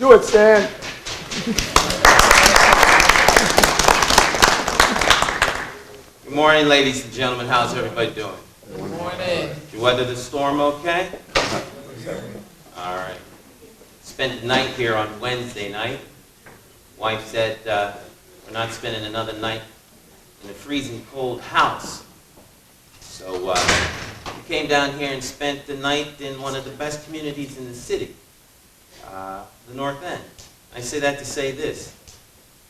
Do it, Stan. Good morning, ladies and gentlemen. How's everybody doing? Good morning. Did you weather the storm okay? All right. Spent the night here on Wednesday night. Wife said we're not spending another night in a freezing cold house. So we came down here and spent the night in one of the best communities in the city, the North End. I say that to say this.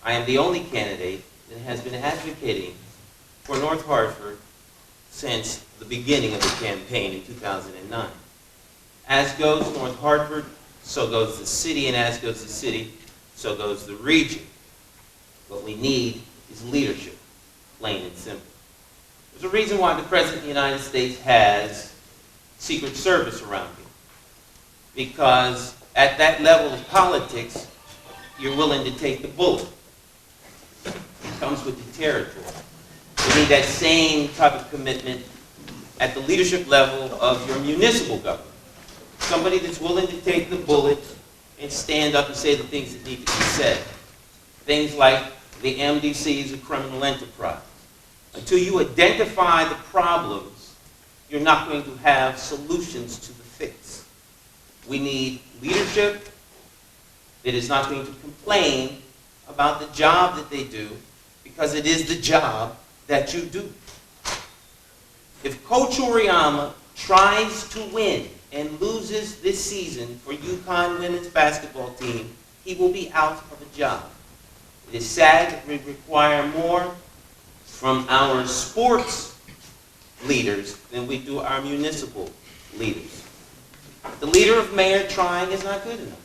I am the only candidate that has been advocating for North Hartford since the beginning of the campaign in 2009. As goes North Hartford, so goes the city, and as goes the city, so goes the region. What we need is leadership, plain and simple. There's a reason why the President of the United States has Secret Service around here. Because at that level of politics, you're willing to take the bullet. It comes with the territory. We need that same type of commitment at the leadership level of your municipal government. Somebody that's willing to take the bullet and stand up and say the things that need to be said. Things like the MDC is a criminal enterprise. Until you identify the problems, you're not going to have solutions to the fix. We need leadership that is not going to complain about the job that they do, because it is the job that you do. If Coach Oriyama tries to win and loses this season for UConn women's basketball team, he will be out of a job. It is sad that we require more from our sports leaders than we do our municipal leaders. The leader of mayor trying is not good enough.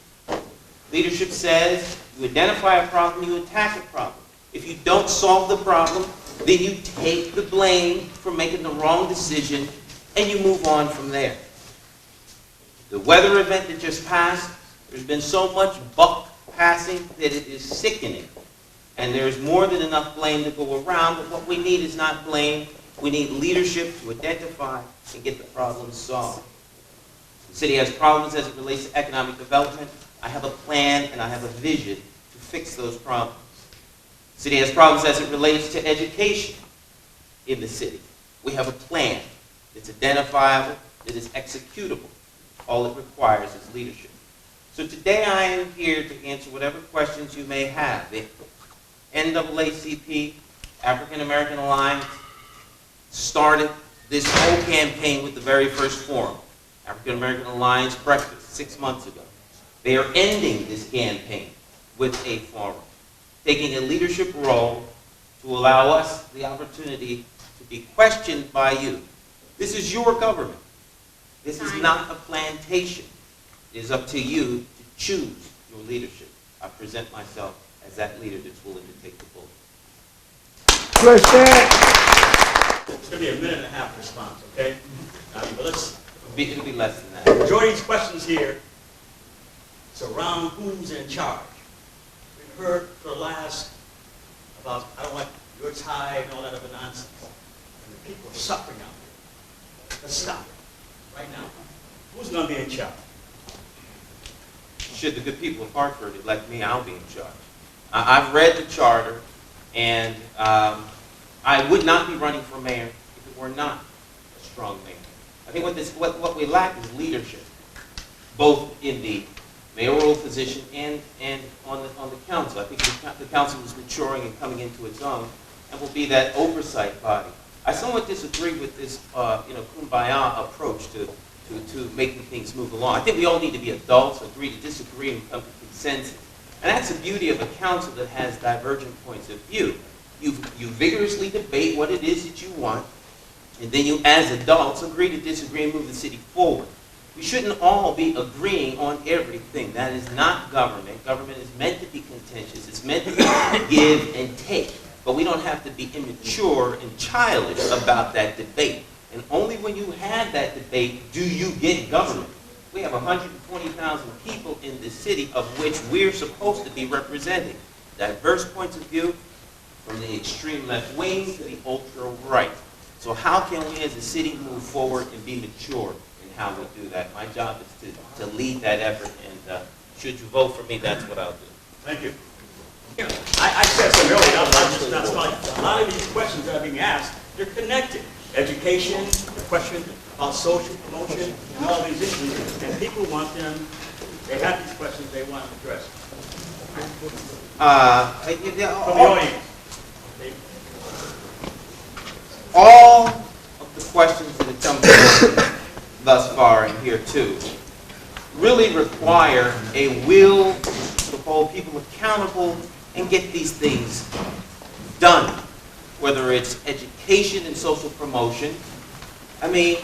Leadership says you identify a problem, you attack a problem. If you don't solve the problem, then you take the blame for making the wrong decision and you move on from there. The weather event that just passed, there's been so much buck passing that it is sickening. And there's more than enough blame to go around, but what we need is not blame. We need leadership to identify and get the problem solved. The city has problems as it relates to economic development. I have a plan and I have a vision to fix those problems. The city has problems as it relates to education in the city. We have a plan that's identifiable, that is executable. All it requires is leadership. So today I am here to answer whatever questions you may have. The NAACP, African American Alliance, started this whole campaign with the very first forum, African American Alliance Breakfast, 6 months ago. They are ending this campaign with a forum, taking a leadership role to allow us the opportunity to be questioned by you. This is your government. This is not a plantation. It is up to you to choose your leadership. I present myself as that leader that's willing to take the bullet. It's going to be a minute and a half response, okay? But It'll be less than that. majority of these questions here surround who's in charge. We've heard for the last about, I don't want your tie and all that other nonsense. And the people are suffering out there. Let's stop it right now. Who's going to be in charge? Should the good people of Hartford elect me, I'll be in charge. I've read the charter, and I would not be running for mayor if it were not a strong mayor. I think what we lack is leadership, both in the mayoral position and on the council. I think the council is maturing and coming into its own, and will be that oversight body. I somewhat disagree with this kumbaya approach to making things move along. I think we all need to be adults, agree to disagree, and come to consensus. And that's the beauty of a council that has divergent points of view. You vigorously debate what it is that you want, and then you, as adults, agree to disagree and move the city forward. We shouldn't all be agreeing on everything. That is not government. Government is meant to be contentious. It's meant to be give and take. But we don't have to be immature and childish about that debate. And only when you have that debate do you get government. We have 120,000 people in this city, of which we're supposed to be representing diverse points of view, from the extreme left wing to the ultra right. So how can we as a city move forward and be mature in how we do that? My job is to lead that effort and should you vote for me, that's what I'll do. Thank you. You know, I said something earlier, I'm just not starting. A lot of these questions that are being asked, they're connected. Education, the question about social promotion, and all these issues, and people want them, they have these questions they want addressed. From the audience. All of the questions that have come thus far and here too really require a will to hold people accountable and get these things done, whether it's education and social promotion. I mean,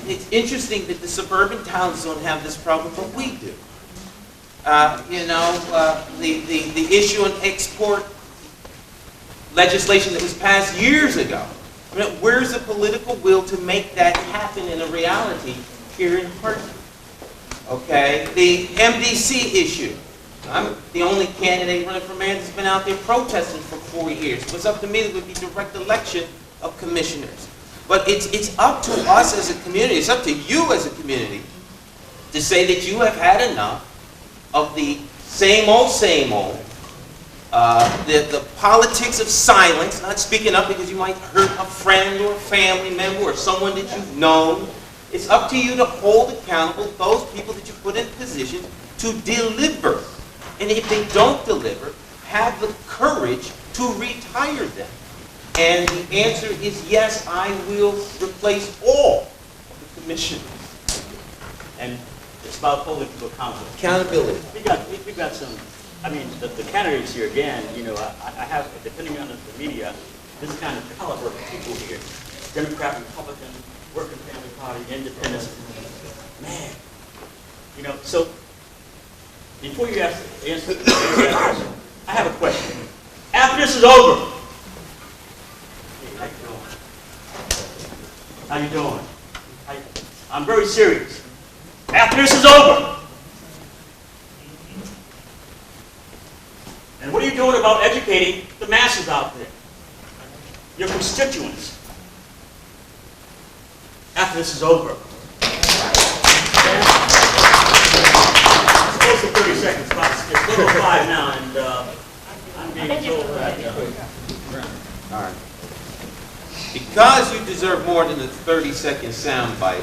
it's interesting that the suburban towns don't have this problem, but we do. The issue on export legislation that was passed years ago. I mean, where's the political will to make that happen in a reality here in Hartford? Okay, the MDC issue. I'm the only candidate running for mayor that's been out there protesting for 4 years. If it was up to me, it would be direct election of commissioners. But it's up to us as a community, it's up to you as a community to say that you have had enough of the same old, the politics of silence, not speaking up because you might hurt a friend or a family member or someone that you've known. It's up to you to hold accountable those people that you put in position to deliver. And if they don't deliver, have the courage to retire them. And the answer is yes, I will replace all of the commissioners. And it's about holding people accountable. Accountability. We got some, I mean, the candidates here, again, you know, I have, depending on the media, this kind of caliber of people here. Democrat, Republican, Working Family Party, Independents. Man, you know, so before you answer that question, I have a question. After this is over, how you doing? I'm very serious. After this is over, and what are you doing about educating the masses out there? Your constituents. After this is over. It's close to 30 seconds. It's 4:05 now, and I'm being told that. All right. Because you deserve more than a 30-second sound bite,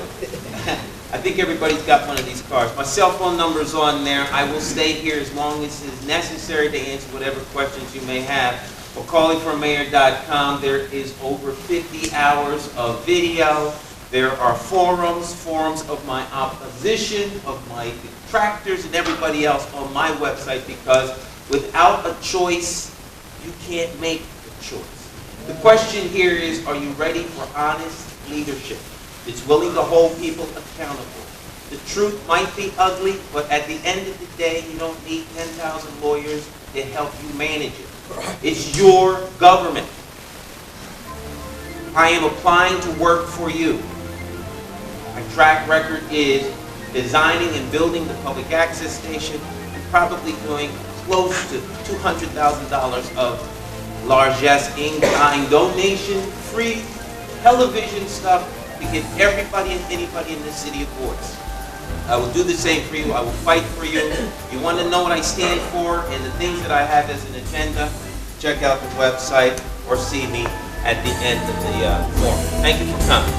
I think everybody's got one of these cards. My cell phone number is on there. I will stay here as long as is necessary to answer whatever questions you may have. McCauleyformayor.com. There is over 50 hours of video. There are forums of my opposition, of my detractors, and everybody else on my website, because without a choice, you can't make a choice. The question here is, are you ready for honest leadership that's willing to hold people accountable? The truth might be ugly, but at the end of the day, you don't need 10,000 lawyers to help you manage it. It's your government. I am applying to work for you. My track record is designing and building the public access station and probably doing close to $200,000 of largesse in-kind donation, free television stuff to give everybody and anybody in this city a voice. I will do the same for you. I will fight for you. If you want to know what I stand for and the things that I have as an agenda, check out the website or see me at the end of the forum. Thank you for coming.